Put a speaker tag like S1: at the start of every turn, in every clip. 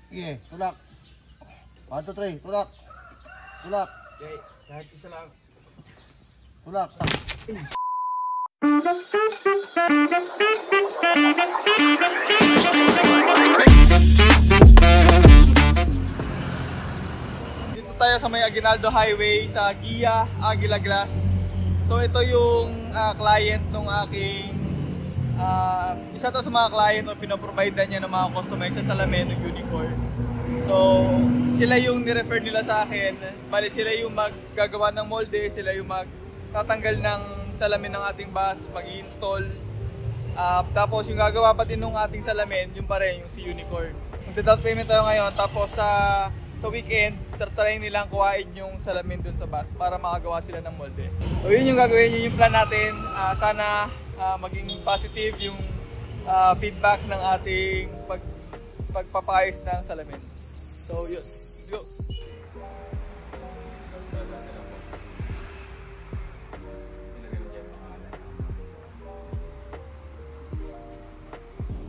S1: Sige, tulak. 1, 2, 3, tulak. Tulak.
S2: Okay, kahit isa lang.
S1: Tulak.
S2: Dito tayo sa may Aguinaldo Highway sa Gia, Aguila Glass. So ito yung client ng aking isa to sa mga client o pinaprovide niya ng mga customized sa salamin ng Unicorn. So sila yung ni-refer nila sa akin. Bali sila yung maggagawa ng molde, sila yung magtatanggal ng salamin ng ating bus, mag-i-install. Tapos yung gagawa pa din ng ating salamin, yung pa rin, yung si Unicorn. Magda-down payment tayo ngayon, tapos sa weekend, try nilang kuhain yung salamin dun sa bus para makagawa sila ng molde. So yun yung gagawin, yun yung plan natin. Sana maging positive yung feedback ng ating pagpapayos ng salamin. So yun, let's go!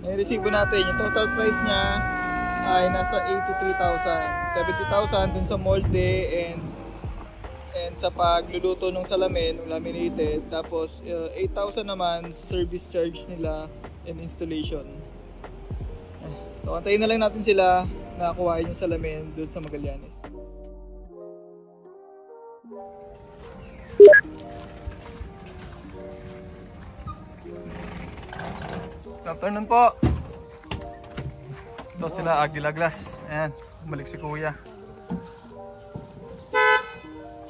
S2: I-receive ko natin, yung total price niya ay nasa 83,000. 70,000 dun sa molde and sa pagluluto ng salamin, ng laminated. Tapos 8,000 naman sa service charge nila and installation. So antayin na lang natin sila na kuhain yung salamin dun sa Magallanes. Good afternoon po. Ito sila Aguila Glass. Ayan, bumalik si kuya.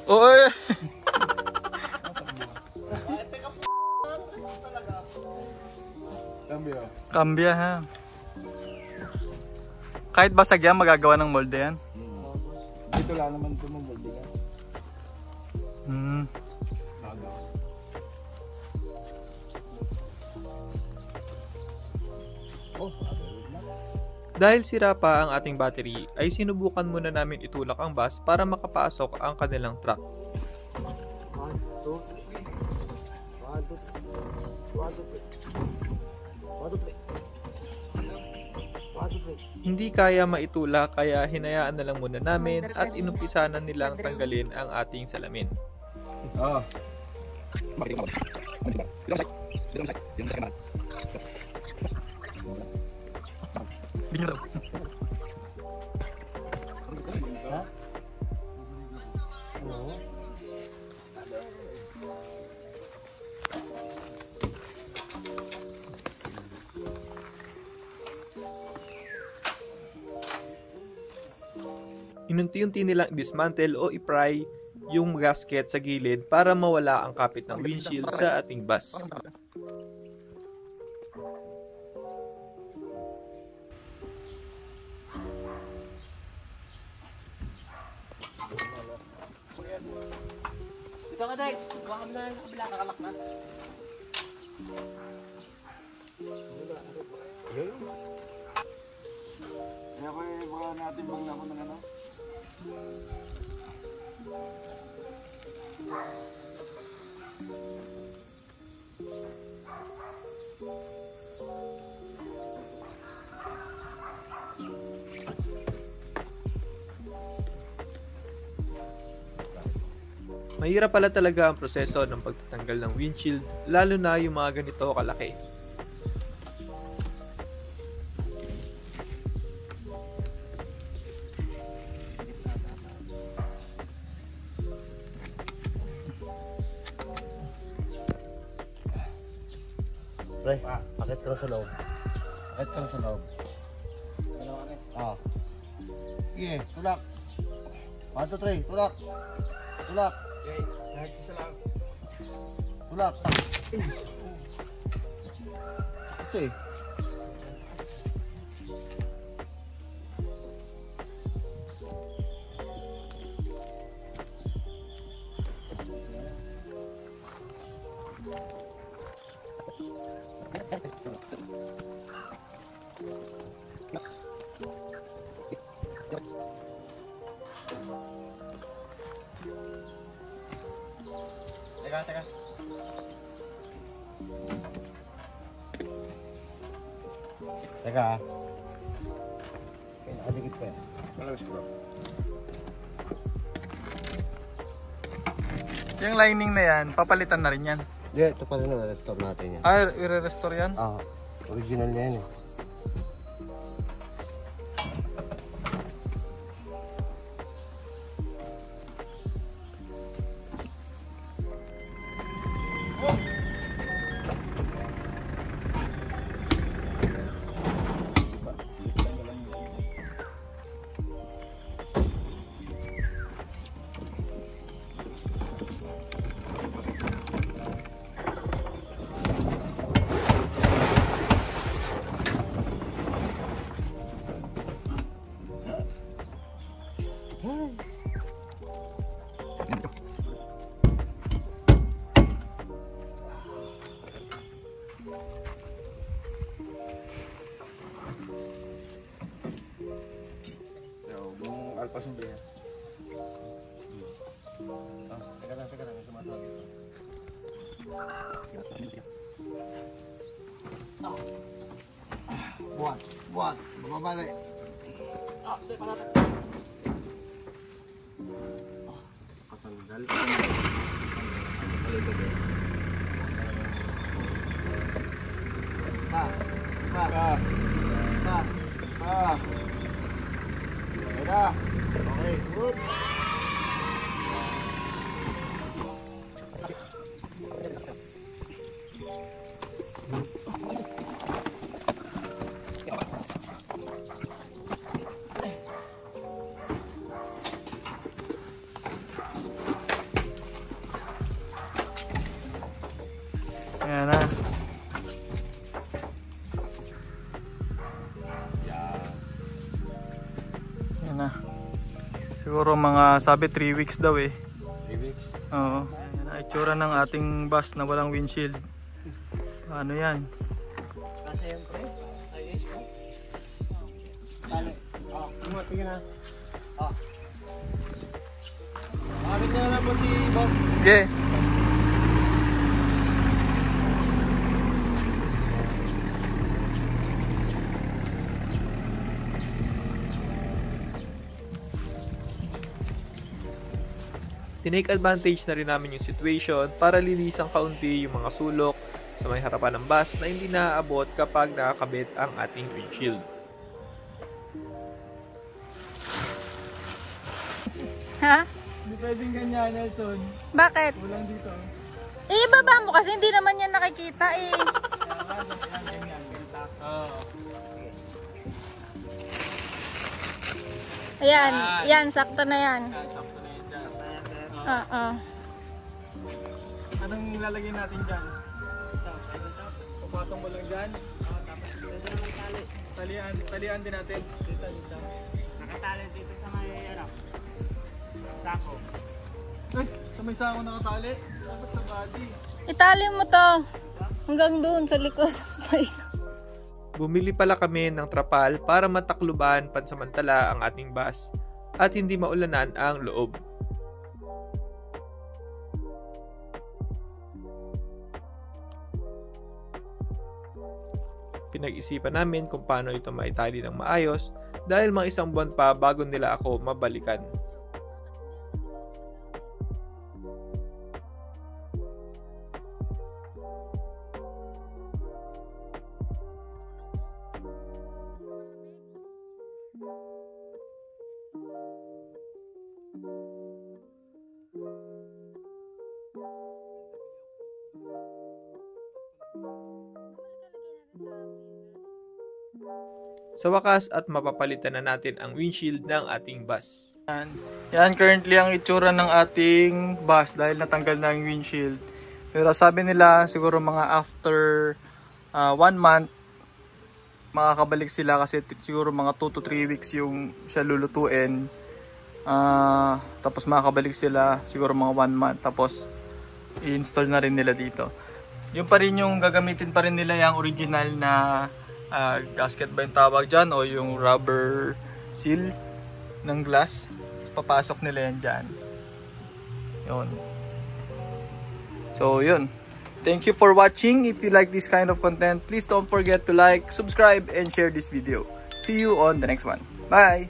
S2: Oy!
S1: Cambio.
S2: Kambya ha. Kahit basag yan, magagawa ng molde yan.
S1: Dito lang naman tumugol, di ka?
S3: Dahil sira pa ang ating battery, ay sinubukan muna namin itulak ang bus para makapasok ang kanilang truck.
S1: 1, 2, 3. 1, 2, 3.
S3: Hindi kaya maitulak kaya hinayaan na lang muna namin at inumpisa na nilang tanggalin ang ating salamin.
S1: Oo.
S3: Inunti-unti nilang dismantle o i-pry yung gasket sa gilid para mawala ang kapit ng windshield sa ating bus.
S4: Dito ka, Dex. Buka kami na ng kabila. Kakalak na.
S1: Kaya ko baka natin bang ako ng ano?
S3: Mahirap pala talaga ang proseso ng pagtatanggal ng windshield, lalo na yung mga ganito kalaki.
S1: Pre, akit ka na sa loob. Akit ka na sa loob. Ah. Sige, tulak. 1, 2, 3, tulak. Tulak.
S2: Okay, kahit isa lang.
S1: Tulak. Kasi. Teka. Teka. Adikit pa yan. Malawis ko.
S2: Yung lining na yan, papalitan na rin yan.
S1: Hindi, ito pa rin na restore natin yan.
S2: Ah, i-restore yan?
S1: Original niya yan eh. Alpas yung biya. Teka lang, may sumasabi ko. Buwan, bumabali.
S4: Hindi, panatag.
S1: Kasandal. Okay, good.
S2: Ayan na. Ayan na. Siguro mga sabi 3 weeks daw eh.
S1: 3 weeks?
S2: Oo. Ayan na itsura ng ating bus na walang windshield. Ano yan?
S4: Kasi yung pre, ayos ko. Tali. Tingin na.
S1: Bakit na lang po si Bob?
S2: Okay.
S3: Tinake advantage na rin namin yung situation para linisang kaunti yung mga sulok sa may harapan ng bus na hindi naaabot kapag nakakabit ang ating windshield.
S5: Ha?
S2: Hindi pwedeng ganyan, Nelson.
S5: Bakit?
S2: Kulang dito.
S5: Ibaba mo kasi hindi naman yan nakikita eh. Ayan, yan, sakto na yan.
S2: Sakto na yun dyan.
S5: Oo.
S2: Anong lalagay natin dyan? Papatong mo lang dyan.
S4: Tapos dito na may tali.
S2: Talian din natin.
S4: Dito. Nakatali dito sa may sako.
S2: Ay, sa may sako nakatali. Dapat sa body.
S5: Itali mo to. Hanggang doon sa likod.
S3: Bumili pala kami ng trapal para matakluban pansamantala ang ating bus at hindi maulanan ang loob. Pinag-isipan namin kung paano ito maitali ng maayos dahil mga isang buwan pa bago nila ako mabalikan. Sa wakas at mapapalitan na natin ang windshield ng ating bus.
S2: Yan currently ang itsura ng ating bus dahil natanggal na yung windshield. Pero sabi nila siguro mga after 1 month makakabalik sila kasi siguro mga 2 to 3 weeks yung siya lulutuin. Tapos makakabalik sila siguro mga 1 month tapos i-install na rin nila dito. Yung pa rin yung gagamitin pa rin nila yung original na gasket ba yung tawag dyan o yung rubber seal ng glass. Papasok nila yan dyan. Yun. So yun. Thank you for watching. If you like this kind of content, please don't forget to like, subscribe, and share this video. See you on the next one. Bye!